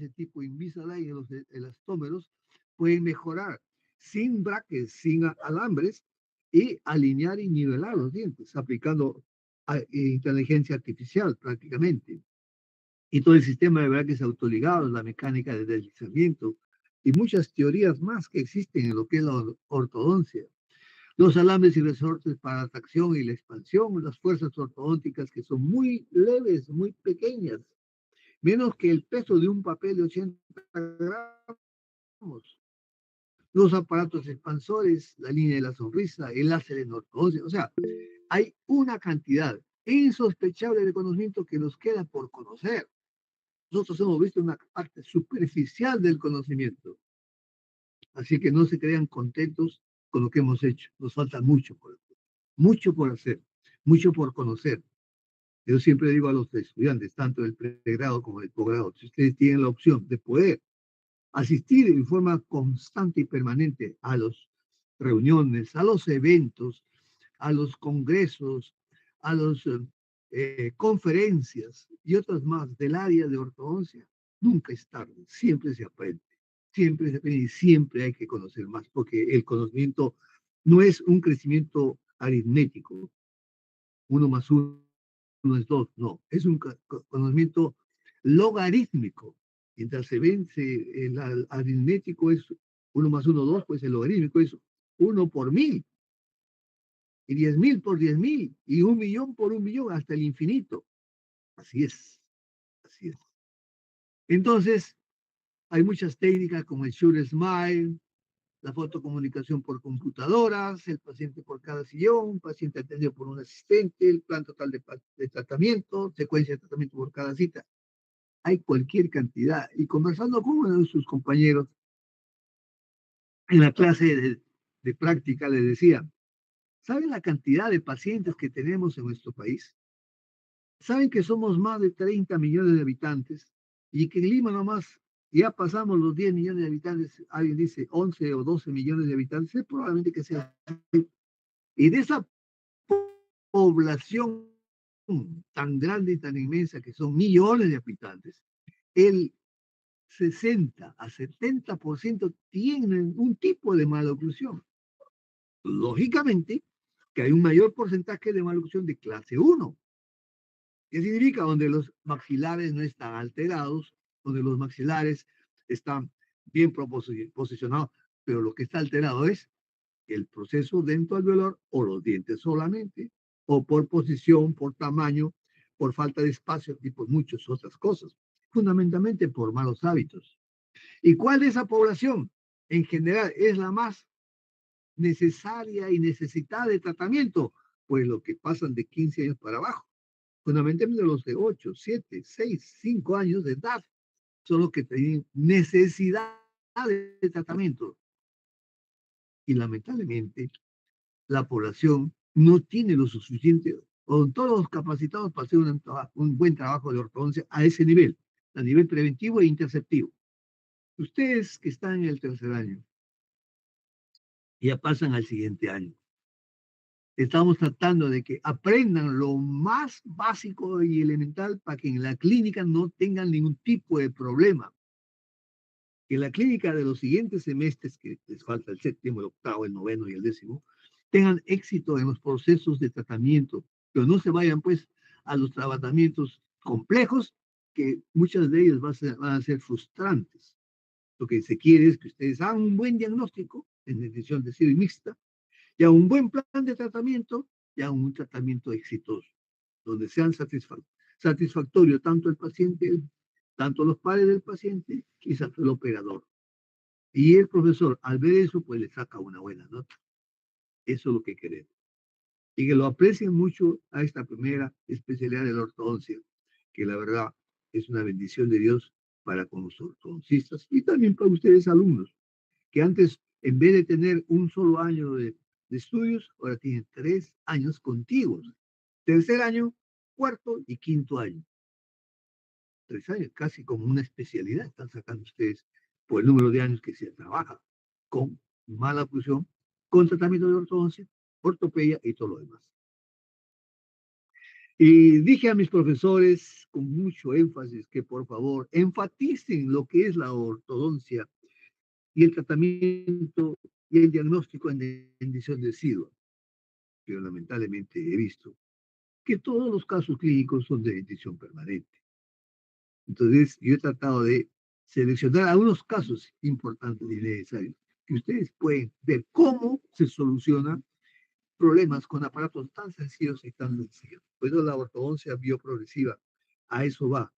ese tipo Invisalign en los elastómeros, pueden mejorar sin brackets, sin alambre, y alinear y nivelar los dientes, aplicando inteligencia artificial prácticamente. Y todo el sistema de brackets autoligados, la mecánica de deslizamiento y muchas teorías más que existen en lo que es la ortodoncia. Los alambres y resortes para la tracción y la expansión, las fuerzas ortodónticas que son muy leves, muy pequeñas, menos que el peso de un papel de 80 gramos. Los aparatos expansores, la línea de la sonrisa, el láser en ortodoncia. O sea, hay una cantidad insospechable de conocimiento que nos queda por conocer. Nosotros hemos visto una parte superficial del conocimiento. Así que no se crean contentos con lo que hemos hecho. Nos falta mucho por hacer, mucho por conocer. Yo siempre digo a los estudiantes, tanto del pregrado como del posgrado, si ustedes tienen la opción de poder asistir en forma constante y permanente a las reuniones, a los eventos, a los congresos, a las conferencias y otras más del área de ortodoncia, nunca es tarde, siempre se aprende y siempre hay que conocer más, porque el conocimiento no es un crecimiento aritmético, uno más uno es dos, no, es un conocimiento logarítmico. Mientras se vence el aritmético es uno más uno, dos, pues el logarítmico es uno por mil, y 10.000 por 10.000, y 1.000.000 por 1.000.000, hasta el infinito. Así es, así es. Entonces, hay muchas técnicas como el Sure Smile, la fotocomunicación por computadoras, el paciente por cada sillón, paciente atendido por un asistente, el plan total de tratamiento, secuencia de tratamiento por cada cita. Hay cualquier cantidad. Y conversando con uno de sus compañeros en la clase de práctica, le decía, ¿saben la cantidad de pacientes que tenemos en nuestro país? ¿Saben que somos más de 30 millones de habitantes y que en Lima nomás ya pasamos los 10 millones de habitantes? Alguien dice 11 o 12 millones de habitantes, es probablemente que sea. Y de esa población tan grande y tan inmensa que son millones de habitantes, el 60 a 70% tienen un tipo de maloclusión. Lógicamente que hay un mayor porcentaje de maloclusión de clase 1. ¿Qué significa? Donde los maxilares no están alterados, donde los maxilares están bien posicionados, pero lo que está alterado es el proceso dentoalveolar o los dientes solamente, o por posición, por tamaño, por falta de espacio y por muchas otras cosas, fundamentalmente por malos hábitos. ¿Y cuál de esa población en general es la más necesaria y necesitada de tratamiento? Pues los que pasan de 15 años para abajo, fundamentalmente los de 8, 7, 6, 5 años de edad, son los que tienen necesidad de tratamiento. Y lamentablemente, la población no tiene lo suficiente o todos los capacitados para hacer un buen trabajo de ortodoncia a ese nivel, a nivel preventivo e interceptivo. Ustedes que están en el tercer año, ya pasan al siguiente año. Estamos tratando de que aprendan lo más básico y elemental para que en la clínica no tengan ningún tipo de problema. Que en la clínica de los siguientes semestres, que les falta el séptimo, el octavo, el noveno y el décimo, tengan éxito en los procesos de tratamiento, pero no se vayan pues a los tratamientos complejos, que muchas de ellas van a ser frustrantes. Lo que se quiere es que ustedes hagan un buen diagnóstico en decisión de y mixta, y a un buen plan de tratamiento y a un tratamiento exitoso, donde sean satisfactorios tanto el paciente, tanto los padres del paciente, quizás el operador. Y el profesor, al ver eso, pues le saca una buena nota. Eso es lo que queremos. Y que lo aprecien mucho a esta primera especialidad de la ortodoncia, que la verdad es una bendición de Dios para con los ortodoncistas y también para ustedes alumnos, que antes, en vez de tener un solo año de estudios, ahora tienen 3 años contiguos. Tercer año, cuarto y quinto año. 3 años, casi como una especialidad están sacando ustedes por el número de años que se trabaja con mala oclusión, con tratamiento de ortodoncia, ortopedia y todo lo demás. Y dije a mis profesores con mucho énfasis que por favor enfaticen lo que es la ortodoncia y el tratamiento y el diagnóstico en condición de SIDA. Pero lamentablemente he visto que todos los casos clínicos son de dentición permanente. Entonces, yo he tratado de seleccionar algunos casos importantes y necesarios que ustedes pueden ver cómo se solucionan problemas con aparatos tan sencillos y tan sencillos. Por eso la ortodoncia bioprogresiva a eso va,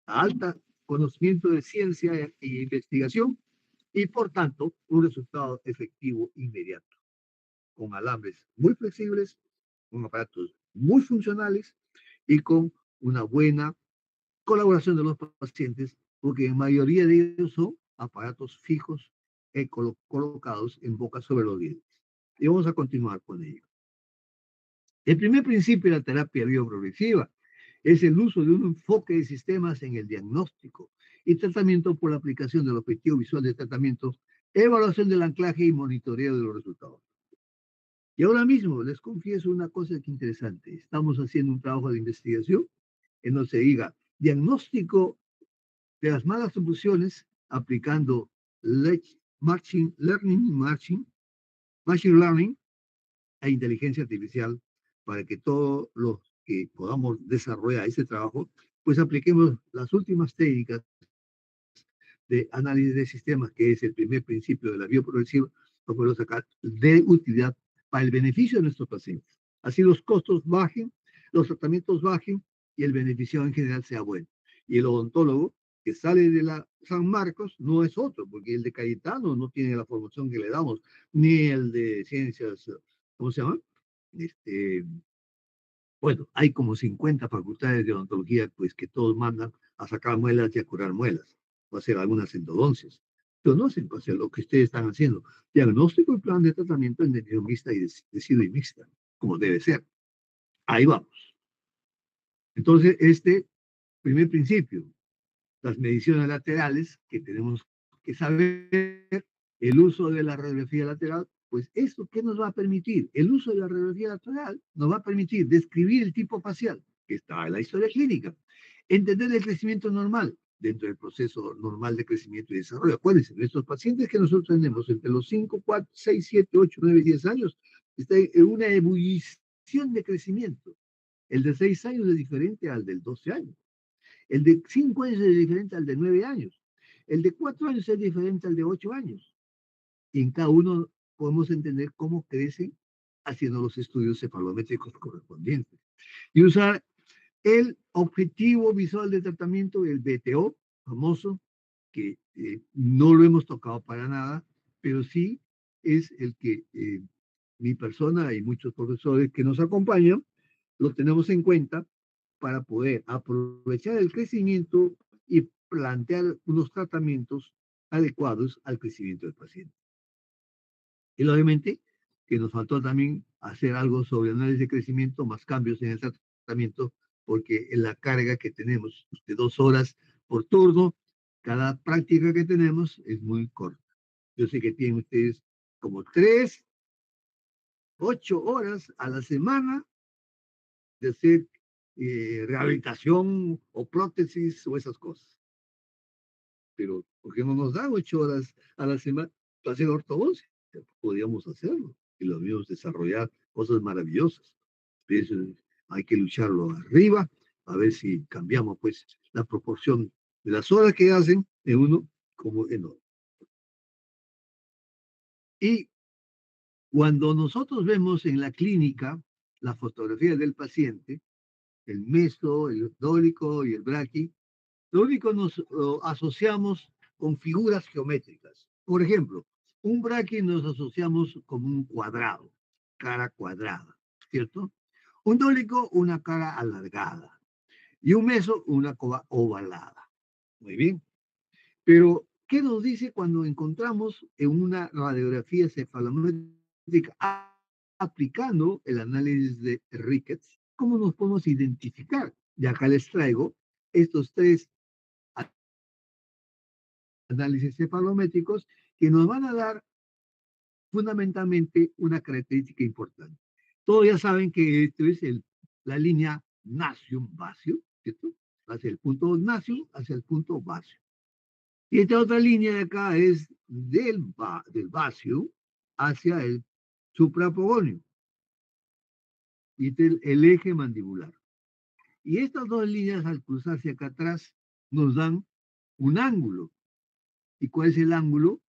a alta conocimiento de ciencia e investigación y por tanto un resultado efectivo inmediato, con alambres muy flexibles, con aparatos muy funcionales y con una buena colaboración de los pacientes, porque en mayoría de ellos son aparatos fijos colocados en boca sobre los dientes. Y vamos a continuar con ello. El primer principio de la terapia bioprogresiva es el uso de un enfoque de sistemas en el diagnóstico y tratamiento por la aplicación del objetivo visual de tratamiento, evaluación del anclaje y monitoreo de los resultados. Y ahora mismo les confieso una cosa que interesante. Estamos haciendo un trabajo de investigación en donde se diga diagnóstico de las malas soluciones aplicando machine learning e inteligencia artificial para que todos los que podamos desarrollar ese trabajo, pues apliquemos las últimas técnicas de análisis de sistemas, que es el primer principio de la bioprogresiva, para poderlo sacar de utilidad para el beneficio de nuestros pacientes. Así los costos bajen, los tratamientos bajen y el beneficio en general sea bueno. Y el odontólogo que sale de la San Marcos no es otro, porque el de Cayetano no tiene la formación que le damos, ni el de ciencias, ¿cómo se llama? Este, bueno, hay como 50 facultades de odontología, pues que todos mandan a sacar muelas y a curar muelas, o hacer algunas endodoncias. Pero no hacen pues, lo que ustedes están haciendo. Diagnóstico y plan de tratamiento en dentición mixta y decido y mixta, como debe ser. Ahí vamos. Entonces, este primer principio, las mediciones laterales, que tenemos que saber, el uso de la radiografía lateral, pues eso, ¿qué nos va a permitir? El uso de la radiografía lateral nos va a permitir describir el tipo facial, que está en la historia clínica, entender el crecimiento normal dentro del proceso normal de crecimiento y desarrollo. Acuérdense, nuestros pacientes que nosotros tenemos entre los 5, 4, 6, 7, 8, 9, 10 años, está en una ebullición de crecimiento. El de 6 años es diferente al del 12 años. El de 5 años es diferente al de 9 años. El de 4 años es diferente al de 8 años. Y en cada uno podemos entender cómo crecen haciendo los estudios cefalométricos correspondientes. Y usar el objetivo visual de tratamiento, el BTO, famoso, que no lo hemos tocado para nada, pero sí es el que mi persona y muchos profesores que nos acompañan lo tenemos en cuenta para poder aprovechar el crecimiento y plantear unos tratamientos adecuados al crecimiento del paciente. Y obviamente que nos faltó también hacer algo sobre análisis de crecimiento, más cambios en el tratamiento, porque en la carga que tenemos de 2 horas por turno, cada práctica que tenemos es muy corta. Yo sé que tienen ustedes como 8 horas a la semana de hacer rehabilitación o prótesis o esas cosas. Pero, ¿por qué no nos dan 8 horas a la semana para hacer ortodoncia? Podríamos hacerlo y lo mismos desarrollar cosas maravillosas. Eso hay que lucharlo arriba a ver si cambiamos pues la proporción de las horas que hacen en uno como en otro. Y cuando nosotros vemos en la clínica la fotografía del paciente, el meso, el dólico y el braqui, lo único nos asociamos con figuras geométricas. Por ejemplo, un braqui nos asociamos con un cuadrado, cara cuadrada, ¿cierto? Un dólico, una cara alargada. Y un meso, una cova ovalada. Muy bien. Pero, ¿qué nos dice cuando encontramos en una radiografía cefalométrica aplicando el análisis de Ricketts? ¿Cómo nos podemos identificar? Y acá les traigo estos tres análisis cefalométricos que nos van a dar fundamentalmente una característica importante. Todos ya saben que esto es la línea nacium vacío, ¿cierto? Hacia el punto nacium, hacia el punto vacío. Y esta otra línea de acá es del vacío hacia el suprapogonio. Y este es el eje mandibular. Y estas dos líneas al cruzarse acá atrás nos dan un ángulo. ¿Y cuál es el ángulo?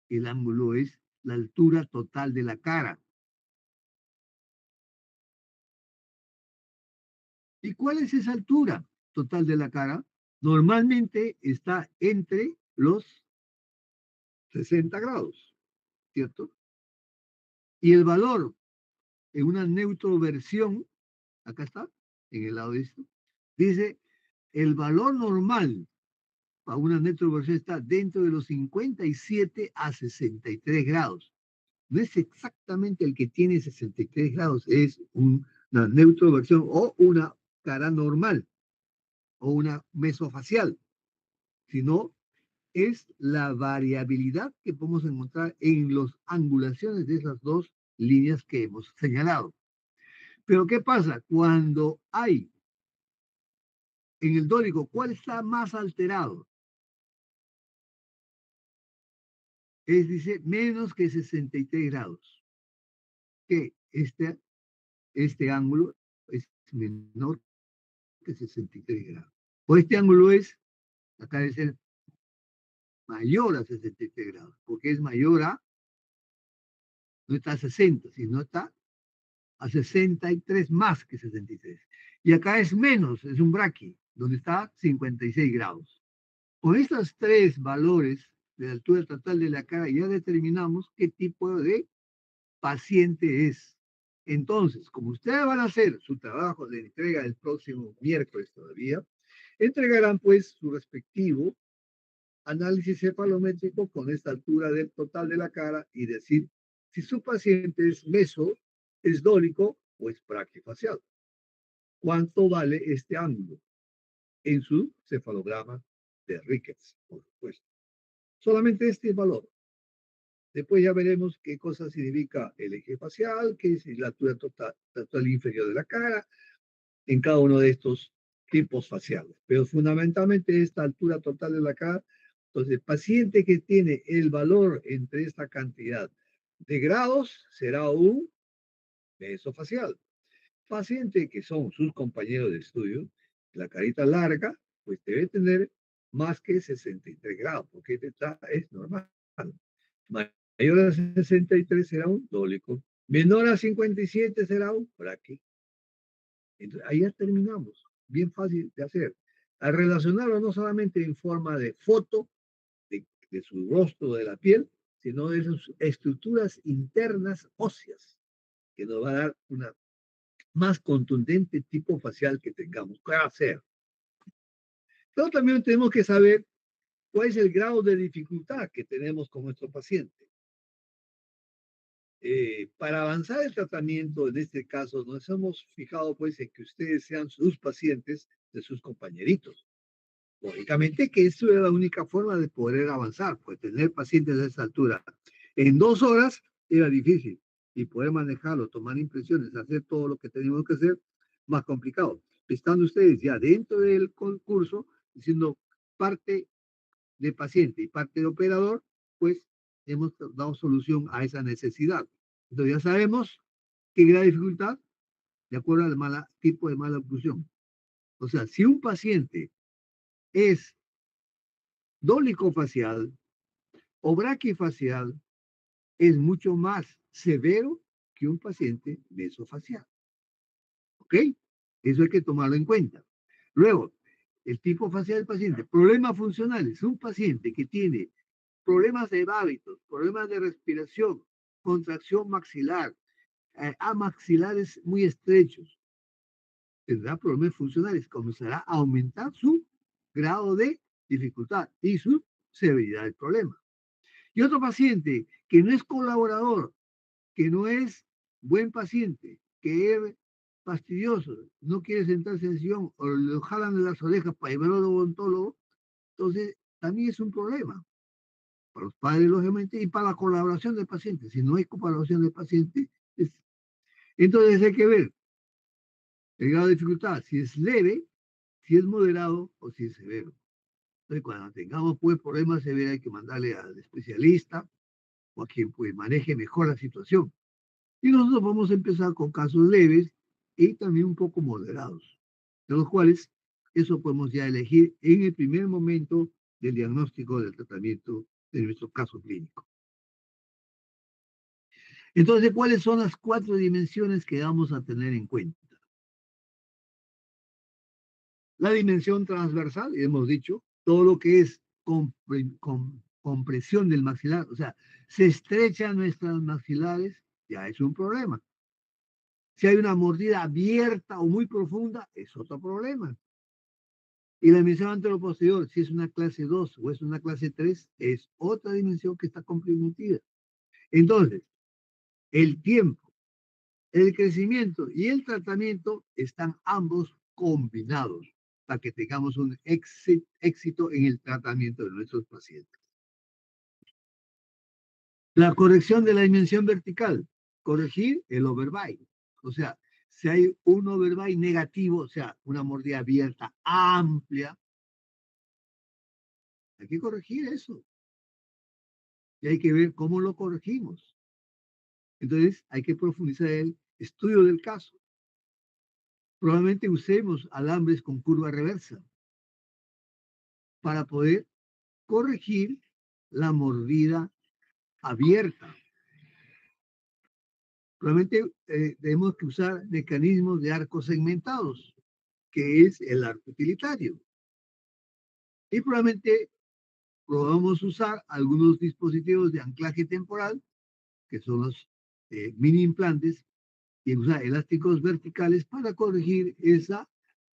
El ángulo es la altura total de la cara. ¿Y cuál es esa altura total de la cara? Normalmente está entre los 60 grados, ¿cierto? Y el valor en una neutroversión, acá está, en el lado de esto, dice el valor normal para una neutroversión está dentro de los 57 a 63 grados. No es exactamente el que tiene 63 grados, es una neutroversión o una cara normal o una mesofacial, sino es la variabilidad que podemos encontrar en las angulaciones de esas dos líneas que hemos señalado. Pero ¿qué pasa? Cuando hay en el dórico, ¿cuál está más alterado? Es, dice, menos que 63 grados. Que este ángulo es menor que 63 grados. O este ángulo es, acá debe ser mayor a 63 grados, porque es mayor a, no está a 60, sino está a 63 más que 63. Y acá es menos, es un braqui, donde está 56 grados. Con estos tres valores de la altura total de la cara ya determinamos qué tipo de paciente es. Entonces, como ustedes van a hacer su trabajo de entrega el próximo miércoles todavía, entregarán pues su respectivo análisis cefalométrico con esta altura del total de la cara y decir si su paciente es meso, es dórico o es braquifacial. ¿Cuánto vale este ángulo en su cefalograma de Ricketts, por supuesto? Solamente este valor. Después ya veremos qué cosa significa el eje facial, qué es la altura total inferior de la cara, en cada uno de estos tipos faciales. Pero fundamentalmente esta altura total de la cara. Entonces, el paciente que tiene el valor entre esta cantidad de grados será un mesofacial. Paciente que son sus compañeros de estudio, la carita larga, pues debe tener más que 63 grados, porque esta es normal. Mayor a 63 será un dólico. Menor a 57 será un braqui. Entonces, ahí ya terminamos. Bien fácil de hacer. Al relacionarlo no solamente en forma de foto de su rostro, de la piel, sino de sus estructuras internas óseas, que nos va a dar una más contundente tipo facial que tengamos que hacer. Pero también tenemos que saber cuál es el grado de dificultad que tenemos con nuestro paciente. Para avanzar el tratamiento, en este caso, nos hemos fijado pues en que ustedes sean sus pacientes de sus compañeritos. Lógicamente que eso era la única forma de poder avanzar, pues tener pacientes de esa altura. En 2 horas era difícil y poder manejarlo, tomar impresiones, hacer todo lo que teníamos que hacer, más complicado. Estando ustedes ya dentro del concurso, siendo parte de paciente y parte de operador, pues hemos dado solución a esa necesidad. Entonces ya sabemos qué gran dificultad de acuerdo al tipo de mala oclusión. O sea, si un paciente es dólico facial o braquifacial, es mucho más severo que un paciente mesofacial. ¿Ok? Eso hay que tomarlo en cuenta. Luego, el tipo facial del paciente, problemas funcionales. Un paciente que tiene problemas de hábitos, problemas de respiración, contracción maxilar, amaxilares muy estrechos, tendrá problemas funcionales, comenzará a aumentar su grado de dificultad y su severidad del problema. Y otro paciente que no es colaborador, que no es buen paciente, que es fastidioso, no quiere sentarse en sillón o le jalan de las orejas para llevarlo al odontólogo, entonces también es un problema para los padres, lógicamente, y para la colaboración del paciente. Si no hay colaboración del paciente, entonces hay que ver El grado de dificultad, si es leve, si es moderado o si es severo. Entonces, cuando tengamos pues problemas severos, hay que mandarle al especialista o a quien pues maneje mejor la situación. Y nosotros vamos a empezar con casos leves y también un poco moderados, de los cuales eso podemos ya elegir en el primer momento del diagnóstico del tratamiento de nuestro caso clínico. Entonces, ¿cuáles son las 4 dimensiones que vamos a tener en cuenta? La dimensión transversal, y hemos dicho, todo lo que es compresión del maxilar, o sea, se estrechan nuestras maxilares, ya es un problema. Si hay una mordida abierta o muy profunda, es otro problema. Y la dimensión anteroposterior, si es una clase 2 o es una clase 3, es otra dimensión que está comprometida. Entonces, el tiempo, el crecimiento y el tratamiento están ambos combinados para que tengamos un éxito en el tratamiento de nuestros pacientes. La corrección de la dimensión vertical, corregir el overbite. O sea, si hay un overbite negativo, o sea, una mordida abierta amplia, hay que corregir eso. Y hay que ver cómo lo corregimos. Entonces, hay que profundizar el estudio del caso. Probablemente usemos alambres con curva reversa para poder corregir la mordida abierta. Probablemente tenemos que usar mecanismos de arcos segmentados, que es el arco utilitario. Y probablemente podamos usar algunos dispositivos de anclaje temporal, que son los mini implantes, y usar elásticos verticales para corregir esa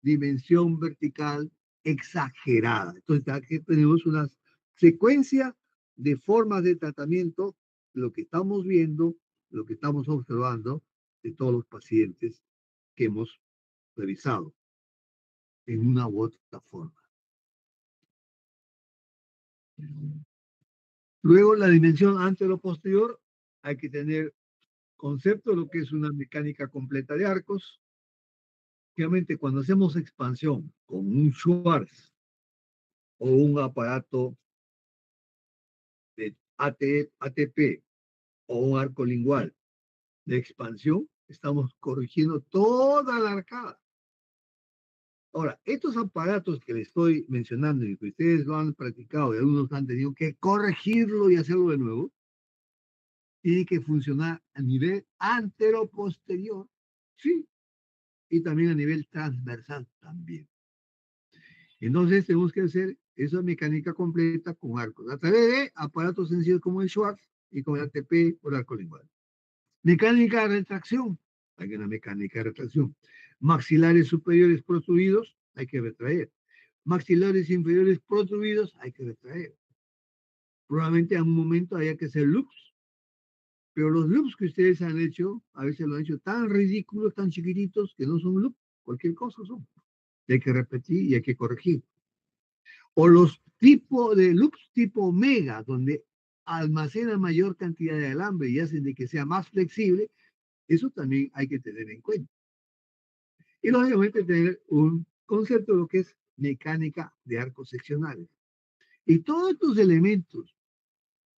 dimensión vertical exagerada. Entonces, aquí tenemos una secuencia de formas de tratamiento, lo que estamos viendo, lo que estamos observando de todos los pacientes que hemos revisado en una u otra forma. Luego, la dimensión antero-posterior, hay que tener concepto de lo que es una mecánica completa de arcos. Obviamente, cuando hacemos expansión con un Schwartz o un aparato de ATP o un arco lingual de expansión, estamos corrigiendo toda la arcada. Ahora, estos aparatos que les estoy mencionando y que ustedes lo han practicado y algunos han tenido que corregirlo y hacerlo de nuevo, tiene que funcionar a nivel antero-posterior, sí, y también a nivel transversal también. Entonces tenemos que hacer esa mecánica completa con arcos, a través de aparatos sencillos como el Schwartz y con el ATP o el arco lingual. Mecánica de retracción, hay una mecánica de retracción. Maxilares superiores protruidos, hay que retraer. Maxilares inferiores protruidos, hay que retraer. Probablemente en un momento haya que hacer loops, pero los loops que ustedes han hecho, a veces lo han hecho tan ridículos, tan chiquititos, que no son loops, cualquier cosa son. Y hay que repetir y hay que corregir. O los tipos de loops tipo omega, donde almacena mayor cantidad de alambre y hacen de que sea más flexible, eso también hay que tener en cuenta. Y lógicamente tener un concepto de lo que es mecánica de arcos seccionales. Y todos estos elementos,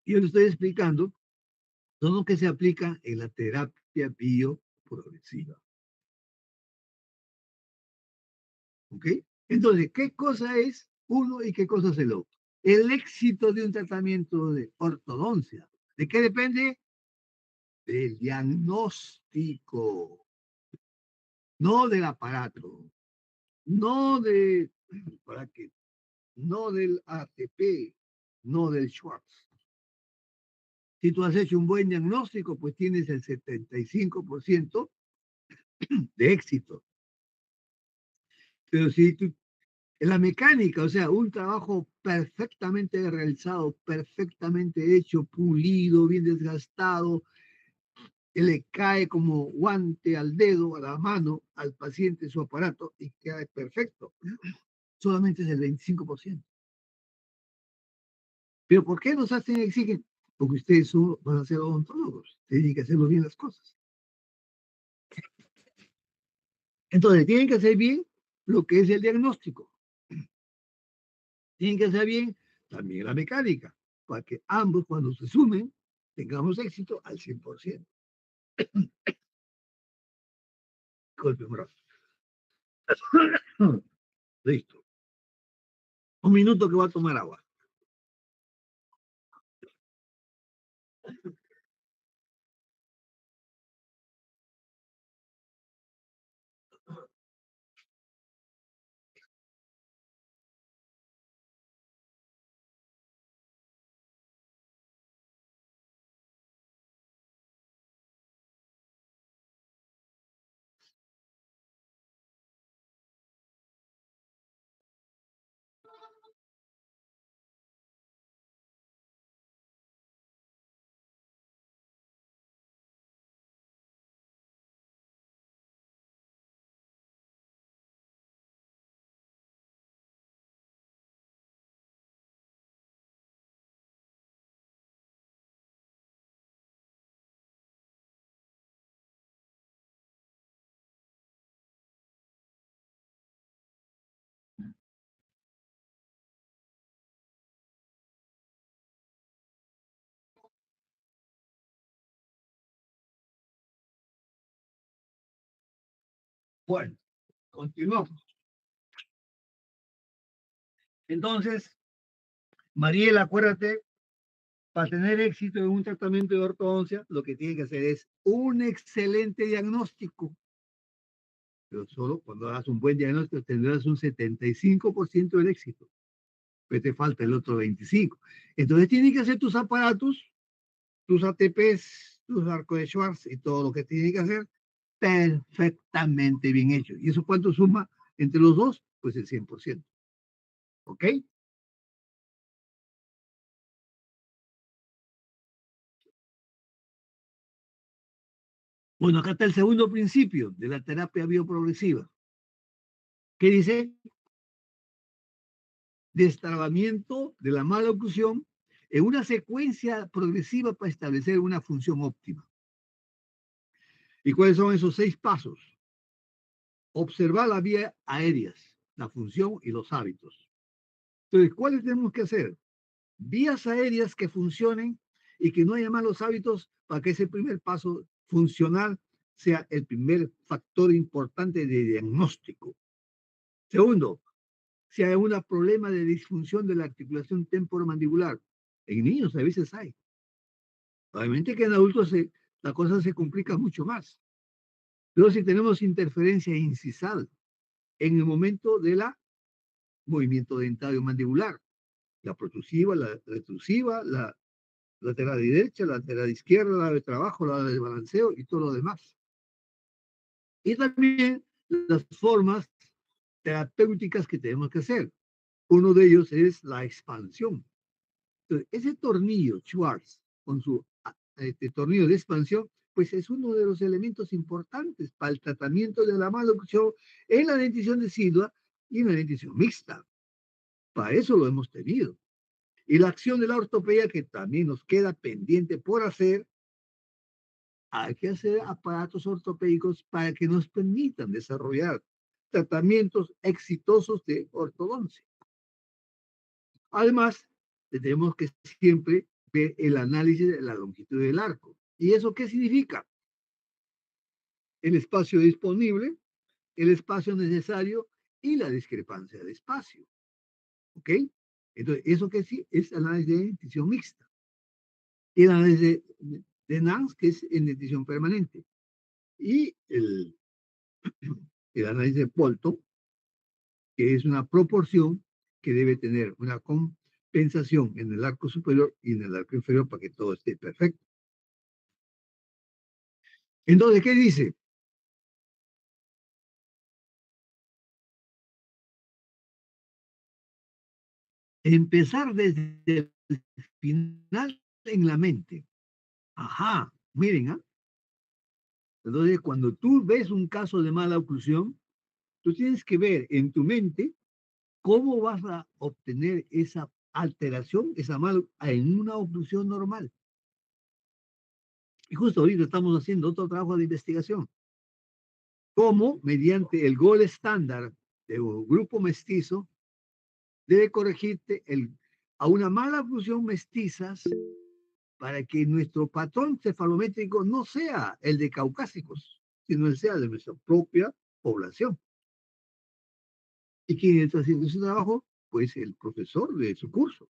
yo les estoy explicando, son los que se aplican en la terapia bioprogresiva. ¿Ok? Entonces, ¿qué cosa es uno y qué cosa es el otro? El éxito de un tratamiento de ortodoncia. ¿De qué depende? Del diagnóstico, no del aparato, no de, ¿para qué? No del ATP, no del Schwartz. Si tú has hecho un buen diagnóstico, pues tienes el 75% de éxito. Pero si tú, en la mecánica, o sea, un trabajo perfectamente realizado, perfectamente hecho, pulido, bien desgastado, que le cae como guante al dedo, a la mano, al paciente su aparato y queda perfecto. Solamente es el 25%. Pero ¿por qué nos hacen, exigen? Porque ustedes van a ser odontólogos, tienen que hacerlo bien las cosas. Entonces, tienen que hacer bien lo que es el diagnóstico. Tienen que hacer bien también la mecánica, para que ambos, cuando se sumen, tengamos éxito al 100%. Golpe, brazo. Listo. Un minuto que va a tomar agua. Bueno, continuamos. Entonces, Mariela, acuérdate, para tener éxito en un tratamiento de ortodoncia, lo que tiene que hacer es un excelente diagnóstico. Pero solo cuando hagas un buen diagnóstico tendrás un 75% del éxito. Pues te falta el otro 25%. Entonces tienes que hacer tus aparatos, tus ATPs, tus arcos de Schwarz y todo lo que tienes que hacer perfectamente bien hecho. ¿Y eso cuánto suma entre los dos? Pues el 100%. ¿Ok? Bueno, acá está el segundo principio de la terapia bioprogresiva. ¿Qué dice? Destrabamiento de la mala oclusión en una secuencia progresiva para establecer una función óptima. ¿Y cuáles son esos 6 pasos? Observar las vías aéreas, la función y los hábitos. Entonces, ¿cuáles tenemos que hacer? Vías aéreas que funcionen y que no haya malos hábitos para que ese primer paso funcional sea el primer factor importante de diagnóstico. Segundo, si hay un problema de disfunción de la articulación temporomandibular. En niños a veces hay. Obviamente que en adultos la cosa se complica mucho más. Pero si tenemos interferencia incisal en el momento del movimiento dentario mandibular, la protrusiva, la retrusiva, la lateral derecha, la lateral izquierda, la de trabajo, la de balanceo y todo lo demás. Y también las formas terapéuticas que tenemos que hacer. Uno de ellos es la expansión. Entonces, ese tornillo Schwartz, con su tornillo de expansión, pues es uno de los elementos importantes para el tratamiento de la maloclusión en la dentición decidua y en la dentición mixta. Para eso lo hemos tenido. Y la acción de la ortopedia, que también nos queda pendiente por hacer, hay que hacer aparatos ortopédicos para que nos permitan desarrollar tratamientos exitosos de ortodoncia. Además, tenemos que siempre ver el análisis de la longitud del arco. ¿Y eso qué significa? El espacio disponible, el espacio necesario y la discrepancia de espacio. ¿Ok? Entonces, eso que sí es análisis de dentición mixta. Y el análisis de NANS, que es en dentición permanente. Y el análisis de Polto, que es una proporción que debe tener una compensación en el arco superior y en el arco inferior para que todo esté perfecto. Entonces, ¿qué dice? Empezar desde el final en la mente. Ajá, miren, ¿ah? Entonces, cuando tú ves un caso de mala oclusión, tú tienes que ver en tu mente cómo vas a obtener esa alteración, esa mala, en una oclusión normal. Y justo ahorita estamos haciendo otro trabajo de investigación. cómo mediante el gol estándar de un grupo mestizo debe corregirte a una mala oclusión mestizas para que nuestro patrón cefalométrico no sea el de caucásicos, sino el sea de nuestra propia población. ¿Y quién está haciendo ese trabajo? Pues el profesor de su curso.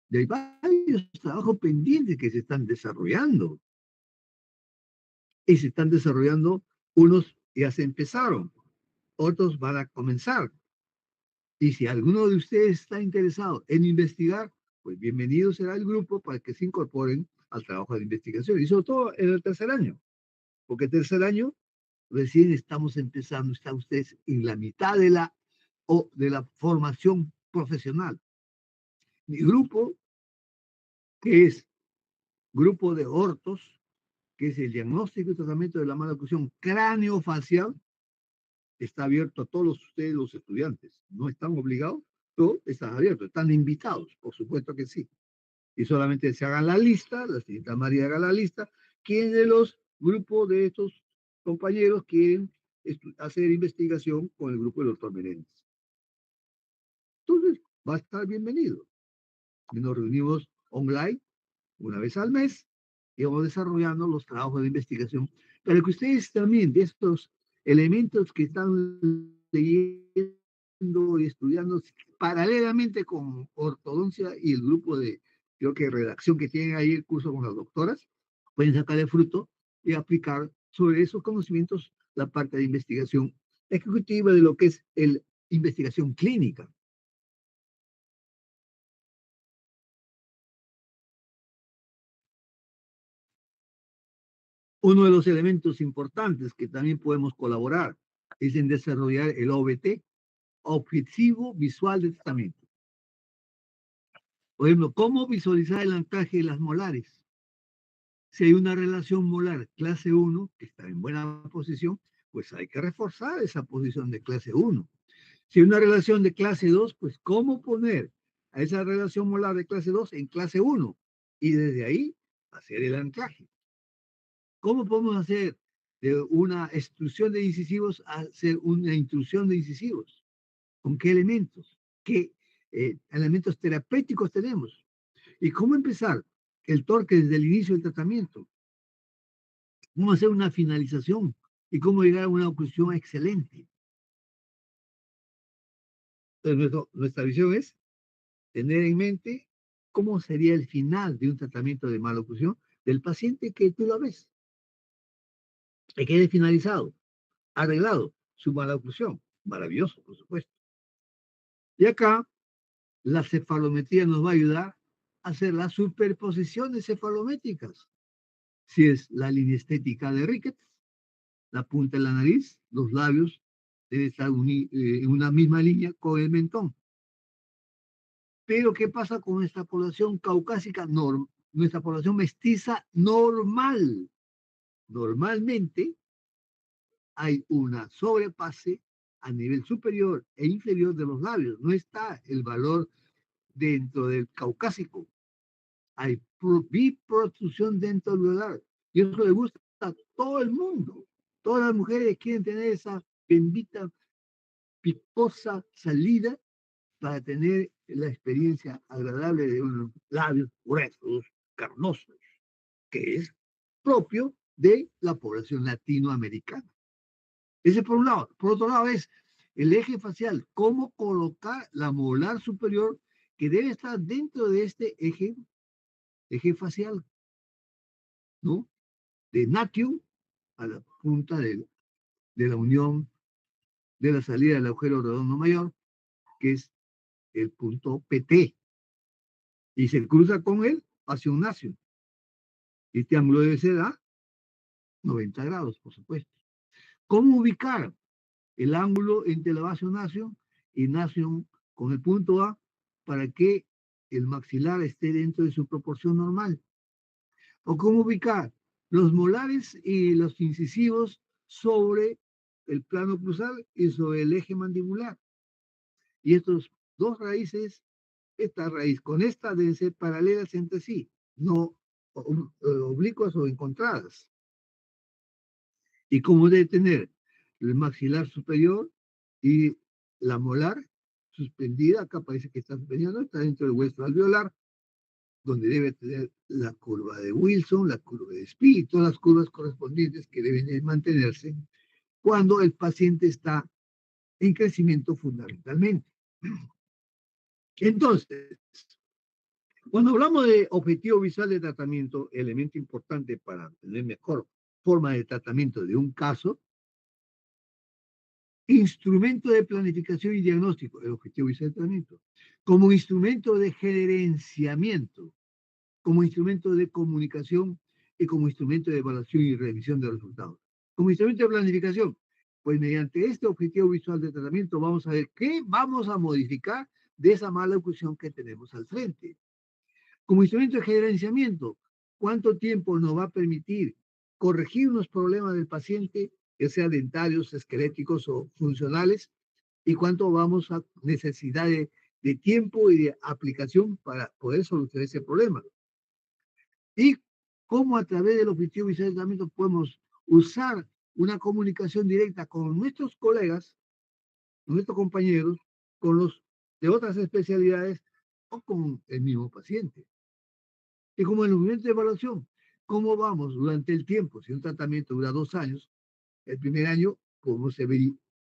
Y hay varios trabajos pendientes que se están desarrollando. Y se están desarrollando, unos ya se empezaron, otros van a comenzar. Y si alguno de ustedes está interesado en investigar, pues bienvenido será el grupo para que se incorporen al trabajo de investigación. Y sobre todo en el tercer año, porque el tercer año recién estamos empezando, están ustedes en la mitad de la formación profesional. Mi grupo, que es grupo de ortos, que es el diagnóstico y tratamiento de la mala oclusión cráneo-facial, está abierto a todos ustedes, los estudiantes. No están obligados, pero están abiertos, están invitados, por supuesto que sí. Y solamente se hagan la lista, la señorita María haga la lista, quién de los grupos de estos compañeros quieren hacer investigación con el grupo del doctor Menéndez. Entonces, va a estar bienvenido. Y nos reunimos online una vez al mes y vamos desarrollando los trabajos de investigación para que ustedes también de estos elementos que están leyendo y estudiando paralelamente con ortodoncia y el grupo de, creo que redacción que tienen ahí el curso con las doctoras, pueden sacar el fruto y aplicar sobre esos conocimientos la parte de investigación ejecutiva de lo que es la investigación clínica. Uno de los elementos importantes que también podemos colaborar es en desarrollar el OVT, Objetivo Visual de Tratamiento. Por ejemplo, ¿cómo visualizar el anclaje de las molares? Si hay una relación molar clase 1, que está en buena posición, pues hay que reforzar esa posición de clase 1. Si hay una relación de clase 2, pues ¿cómo poner a esa relación molar de clase 2 en clase 1? Y desde ahí hacer el anclaje. ¿Cómo podemos hacer de una extrusión de incisivos a hacer una intrusión de incisivos? ¿Con qué elementos? ¿Qué elementos terapéuticos tenemos? ¿Y cómo empezar el torque desde el inicio del tratamiento? ¿Cómo hacer una finalización? ¿Y cómo llegar a una oclusión excelente? Entonces, nuestra visión es tener en mente cómo sería el final de un tratamiento de maloclusión del paciente que tú lo ves, que quede finalizado, arreglado su maloclusión. Maravilloso, por supuesto. Y acá la cefalometría nos va a ayudar a hacer las superposiciones cefalométricas. Si es la línea estética de Ricketts, la punta de la nariz, los labios deben estar en una misma línea con el mentón. Pero ¿qué pasa con nuestra población caucásica? Nuestra población mestiza normal. Normalmente hay una sobrepase a nivel superior e inferior de los labios. No está el valor dentro del caucásico. Hay biprotrusión dentro del lugar. Y eso le gusta a todo el mundo. Todas las mujeres quieren tener esa bendita picosa salida para tener la experiencia agradable de unos labios gruesos, carnosos, que es propio de la población latinoamericana. Ese por un lado. Por otro lado es el eje facial, cómo colocar la molar superior que debe estar dentro de este eje facial, ¿no? De Natiu a la punta de la unión de la salida del agujero redondo mayor, que es el punto PT, y se cruza con él hacia un nacio. Este ángulo debe ser a 90 grados, por supuesto. ¿Cómo ubicar el ángulo entre la base nacio y nacio con el punto A para que el maxilar esté dentro de su proporción normal? ¿O cómo ubicar los molares y los incisivos sobre el plano oclusal y sobre el eje mandibular? Y estos dos raíces, esta raíz con esta deben ser paralelas entre sí, no oblicuas o encontradas. Y cómo debe tener el maxilar superior y la molar suspendida. Acá parece que está suspendida, no está dentro del hueso alveolar, donde debe tener la curva de Wilson, la curva de Spee, todas las curvas correspondientes que deben de mantenerse cuando el paciente está en crecimiento fundamentalmente. Entonces, cuando hablamos de objetivo visual de tratamiento, elemento importante para tener mejor forma de tratamiento de un caso, instrumento de planificación y diagnóstico, el objetivo visual de tratamiento, como instrumento de gerenciamiento, como instrumento de comunicación y como instrumento de evaluación y revisión de resultados. Como instrumento de planificación, pues mediante este objetivo visual de tratamiento vamos a ver qué vamos a modificar de esa mala oclusión que tenemos al frente. Como instrumento de gerenciamiento, ¿cuánto tiempo nos va a permitir corregir unos problemas del paciente, ya sea dentarios, esqueléticos o funcionales? ¿Y cuánto vamos a necesidad de tiempo y de aplicación para poder solucionar ese problema? Y cómo a través del objetivo visual de tratamiento podemos usar una comunicación directa con nuestros colegas, con nuestros compañeros, con los de otras especialidades o con el mismo paciente. Y como en los momentos de evaluación, ¿cómo vamos durante el tiempo? Si un tratamiento dura 2 años, el primer año podemos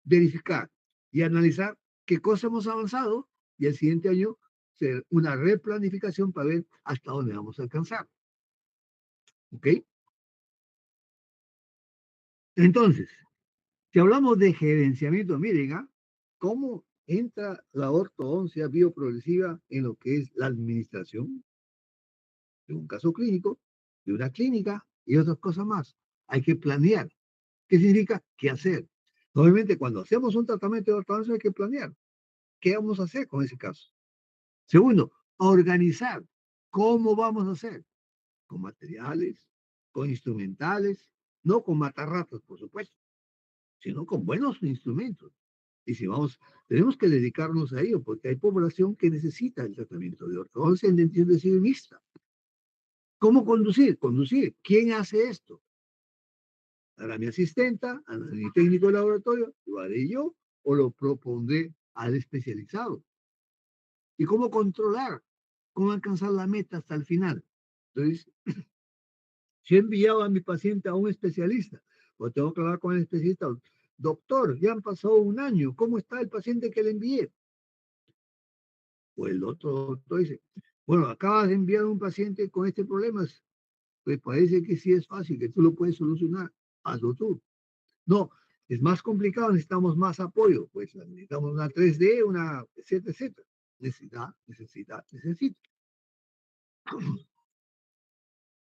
verificar y analizar qué cosas hemos avanzado y el siguiente año hacer una replanificación para ver hasta dónde vamos a alcanzar. ¿Ok? Entonces, si hablamos de gerenciamiento, miren, ¿cómo entra la ortodoncia bioprogresiva en lo que es la administración de un caso clínico, de una clínica y otras cosas más? Hay que planear. ¿Qué significa? ¿Qué hacer? Obviamente, cuando hacemos un tratamiento de ortodoncia hay que planear. ¿Qué vamos a hacer con ese caso? Segundo, organizar. ¿Cómo vamos a hacer? Con materiales, con instrumentales, no con matarratas, por supuesto, sino con buenos instrumentos. Y si vamos, tenemos que dedicarnos a ello, porque hay población que necesita el tratamiento de ortodoncia en dentición de civil mixta. ¿Cómo conducir? Conducir. ¿Quién hace esto? Hará mi asistenta, hará mi técnico de laboratorio, lo haré yo o lo propondré al especializado. ¿Y cómo controlar? ¿Cómo alcanzar la meta hasta el final? Entonces, si he enviado a mi paciente a un especialista, pues tengo que hablar con el especialista. Doctor, ya han pasado 1 año, ¿cómo está el paciente que le envié? O el otro doctor dice, bueno, acabas de enviar a un paciente con este problema, pues parece que sí es fácil, que tú lo puedes solucionar, hazlo tú. No, es más complicado, necesitamos más apoyo, pues necesitamos una 3D, una etcétera, etcétera. Necesita.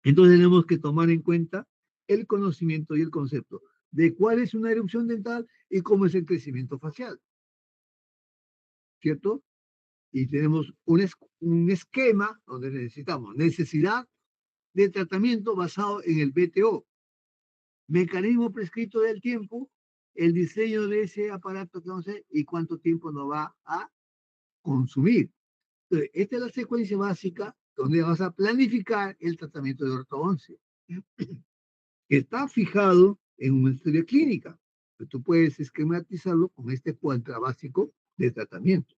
Entonces tenemos que tomar en cuenta el conocimiento y el concepto de cuál es una erupción dental y cómo es el crecimiento facial, ¿cierto? Y tenemos un esquema donde necesitamos necesidad de tratamiento basado en el BTO, mecanismo prescrito del tiempo, el diseño de ese aparato que vamos a hacer y cuánto tiempo nos va a consumir. Entonces, esta es la secuencia básica donde vas a planificar el tratamiento de ortodoncia. Está fijado en una historia clínica, pero tú puedes esquematizarlo con este cuadro básico de tratamiento.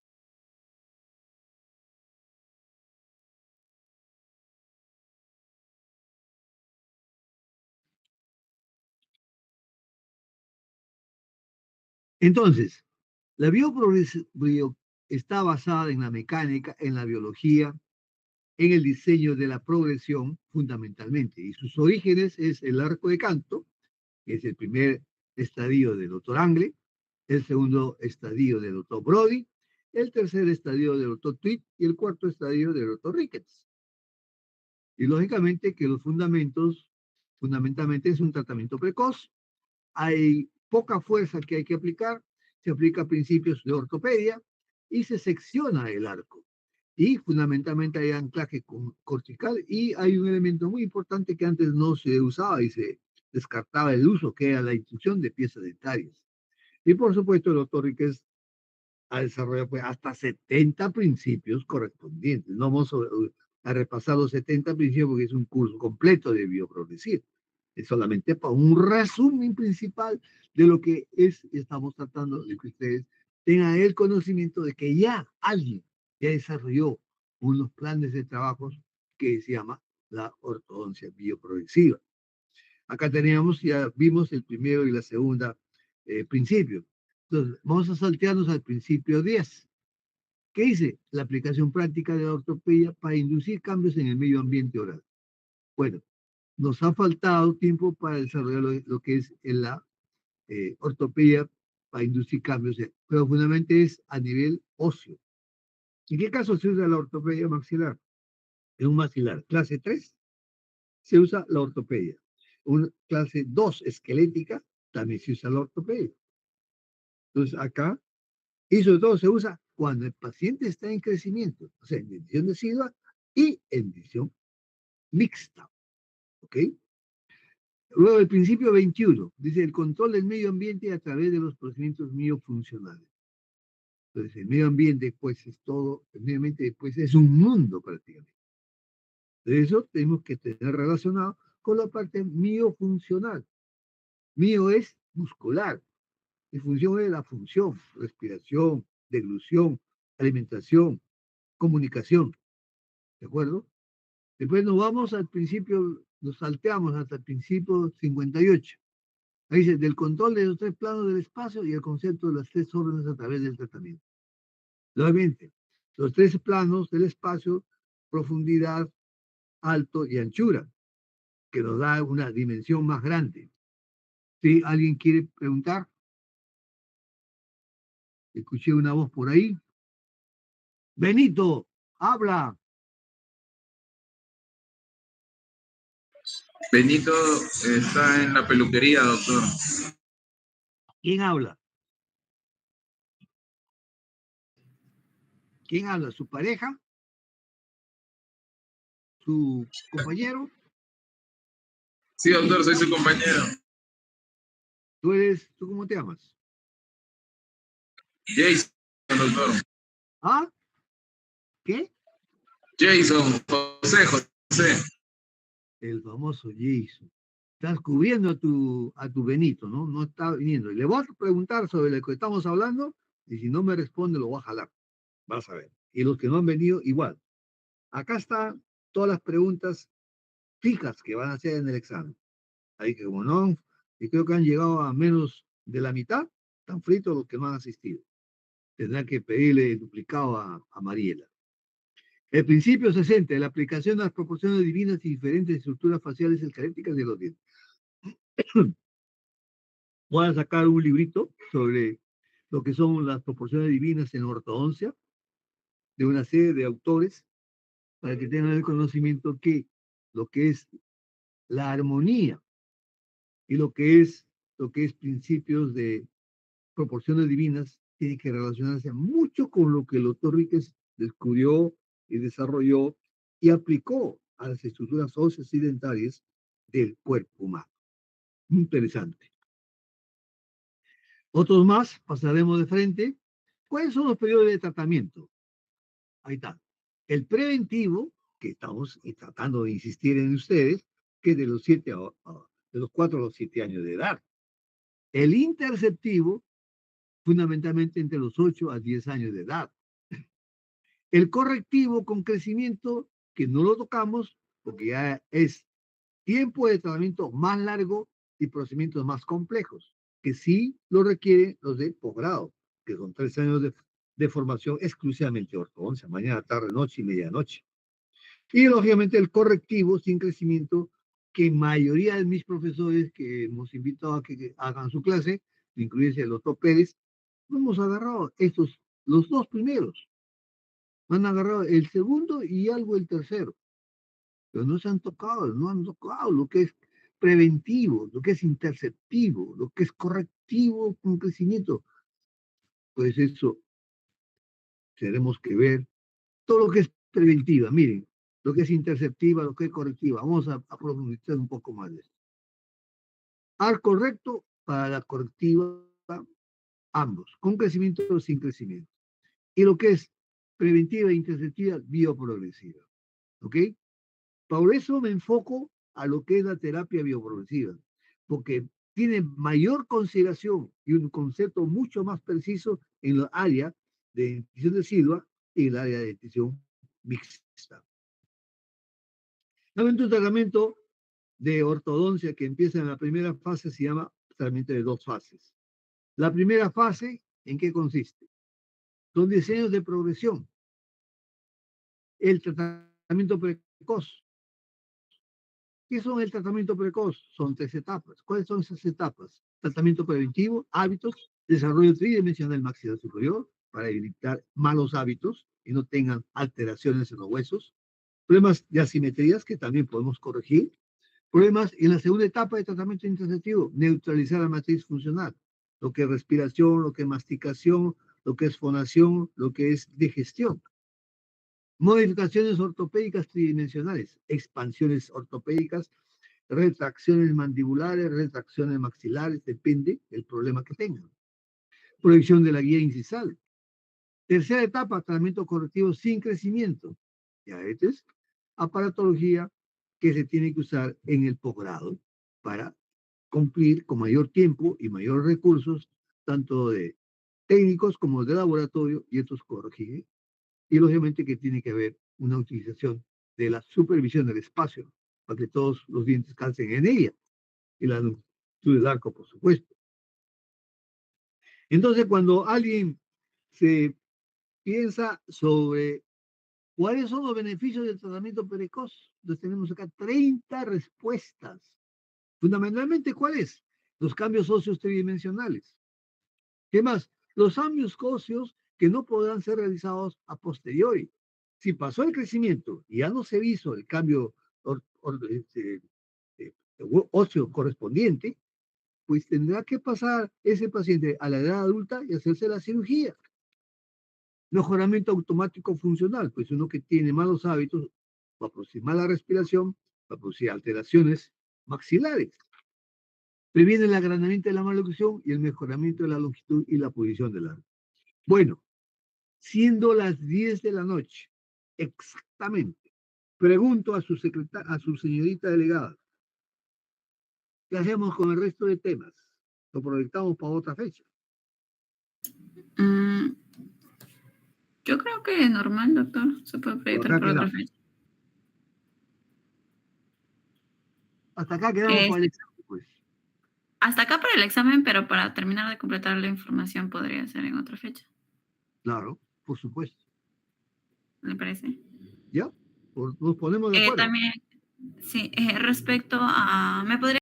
Entonces, la está basada en la mecánica, en la biología, en el diseño de la progresión fundamentalmente. Y sus orígenes es el arco de Canto, que es el primer estadio del doctor Angle, el segundo estadio del doctor Brody, el tercer estadio del doctor Tweed y el cuarto estadio del doctor Ricketts. Y lógicamente que los fundamentos, fundamentalmente es un tratamiento precoz, hay poca fuerza que hay que aplicar, se aplica principios de ortopedia y se secciona el arco. Y fundamentalmente hay anclaje cortical y hay un elemento muy importante que antes no se usaba y se descartaba el uso, que era la instrucción de piezas dentarias. Y por supuesto el doctor Riquez ha desarrollado pues, hasta 70 principios correspondientes. No vamos a repasar los 70 principios porque es un curso completo de bioprogresivo. Es solamente para un resumen principal de lo que es, estamos tratando de que ustedes tengan el conocimiento de que ya alguien ya desarrolló unos planes de trabajo que se llama la ortodoncia bioprogresiva. Acá teníamos, ya vimos el primero y la segunda principio. Entonces, vamos a saltearnos al principio 10. ¿Qué dice? La aplicación práctica de la ortopedia para inducir cambios en el medio ambiente oral. Bueno, nos ha faltado tiempo para desarrollar lo que es la ortopedia para inducir cambios, pero fundamentalmente es a nivel óseo. ¿En qué caso se usa la ortopedia maxilar? En un maxilar clase 3 se usa la ortopedia. Una clase 2 esquelética también se usa la ortopedia. Entonces acá, y sobre todo se usa cuando el paciente está en crecimiento, o sea, en dentición decidua y en dentición mixta. ¿Ok? Luego, el principio 21 dice el control del medio ambiente a través de los procedimientos miofuncionales. Entonces, el medio ambiente, pues, es todo, el medio ambiente, pues, es un mundo prácticamente. De eso tenemos que tener relacionado con la parte miofuncional. Mio es muscular, y función es la función, respiración, deglución, alimentación, comunicación. ¿De acuerdo? Después nos vamos al principio, nos salteamos hasta el principio 58. Ahí dice, del control de los tres planos del espacio y el concepto de las tres órdenes a través del tratamiento. Nuevamente, los tres planos del espacio, profundidad, alto y anchura, que nos da una dimensión más grande. Si alguien quiere preguntar, escuché una voz por ahí. Benito, habla. Benito está en la peluquería, doctor. ¿Quién habla? ¿Quién habla? ¿Su pareja? ¿Su compañero? Sí, doctor, soy su compañero. ¿Tú cómo te llamas? Jason, doctor. ¿Ah? ¿Qué? Jason, José. El famoso Jason. Estás cubriendo a tu Benito, ¿no? No está viniendo. Y le voy a preguntar sobre lo que estamos hablando y si no me responde lo voy a jalar. Vas a ver. Y los que no han venido, igual. Acá están todas las preguntas fijas que van a hacer en el examen. Ahí que como no, y creo que han llegado a menos de la mitad, están fritos los que no han asistido. Tendrán que pedirle duplicado a Mariela. El principio 60, la aplicación de las proporciones divinas y diferentes estructuras faciales esqueléticas de los dientes. Voy a sacar un librito sobre lo que son las proporciones divinas en ortodoncia de una serie de autores para que tengan el conocimiento que lo que es la armonía y lo que es principios de proporciones divinas tiene que relacionarse mucho con lo que el doctor Ríquez descubrió y desarrolló y aplicó a las estructuras óseas y dentarias del cuerpo humano. Interesante. Otros más, pasaremos de frente. ¿Cuáles son los periodos de tratamiento? Ahí está. El preventivo, que estamos tratando de insistir en ustedes, que es de los 4 a los 7 años de edad. El interceptivo, fundamentalmente entre los 8 a 10 años de edad. El correctivo con crecimiento, que no lo tocamos, porque ya es tiempo de tratamiento más largo y procedimientos más complejos, que sí lo requieren los de posgrado, que son 3 años de formación exclusivamente ortodoncia, mañana, tarde, noche y medianoche. Y lógicamente el correctivo sin crecimiento, que mayoría de mis profesores que hemos invitado a que hagan su clase, incluye el doctor Pérez, no hemos agarrado estos, los dos primeros. Han agarrado el segundo y algo el tercero. Pero no se han tocado, no han tocado lo que es preventivo, lo que es interceptivo, lo que es correctivo con crecimiento. Pues eso tenemos que ver. Todo lo que es preventiva, miren, lo que es interceptiva, lo que es correctiva. Vamos a profundizar un poco más de esto. Al correcto para la correctiva, ambos, con crecimiento o sin crecimiento. Y lo que es preventiva e interceptiva, bioprogresiva. ¿Ok? Por eso me enfoco a lo que es la terapia bioprogresiva, porque tiene mayor consideración y un concepto mucho más preciso en la área de dentición de Silva y en el área de dentición mixta. También un tratamiento de ortodoncia que empieza en la primera fase se llama tratamiento de 2 fases. La primera fase, ¿en qué consiste? Son diseños de progresión. El tratamiento precoz. ¿Qué son el tratamiento precoz? Son 3 etapas. ¿Cuáles son esas etapas? Tratamiento preventivo, hábitos, desarrollo tridimensional maxilar superior para evitar malos hábitos y no tengan alteraciones en los huesos, problemas de asimetrías que también podemos corregir, problemas en la segunda etapa de tratamiento interceptivo, neutralizar la matriz funcional, lo que es respiración, lo que es masticación, lo que es fonación, lo que es digestión. Modificaciones ortopédicas tridimensionales, expansiones ortopédicas, retracciones mandibulares, retracciones maxilares, depende del problema que tengan. Proyección de la guía incisal. Tercera etapa, tratamiento correctivo sin crecimiento. Diabetes, aparatología que se tiene que usar en el posgrado para cumplir con mayor tiempo y mayores recursos, tanto de técnicos como de laboratorio, y estos corregir. Y lógicamente que tiene que haber una utilización de la supervisión del espacio para que todos los dientes calcen en ella y la longitud del arco, por supuesto. Entonces, cuando alguien se piensa sobre cuáles son los beneficios del tratamiento precoz, entonces tenemos acá 30 respuestas. Fundamentalmente, ¿cuáles? Los cambios óseos tridimensionales. ¿Qué más? Los cambios óseos que no podrán ser realizados a posteriori. Si pasó el crecimiento y ya no se hizo el cambio óseo correspondiente, pues tendrá que pasar ese paciente a la edad adulta y hacerse la cirugía. Mejoramiento automático funcional, pues uno que tiene malos hábitos va a producir mala respiración, va a producir alteraciones maxilares. Previene el agranamiento de la malocución y el mejoramiento de la longitud y la posición del arco. Bueno, siendo las 10 de la noche, exactamente, pregunto a a su señorita delegada, ¿qué hacemos con el resto de temas? ¿Lo proyectamos para otra fecha? Yo creo que es normal, doctor. Se puede proyectar por otra fecha. Hasta acá quedamos para el examen, pues. Hasta acá para el examen, pero para terminar de completar la información podría ser en otra fecha. Claro, por supuesto. ¿Le parece? ¿Ya? Nos ponemos de acuerdo. También, sí, respecto a... ¿Me podría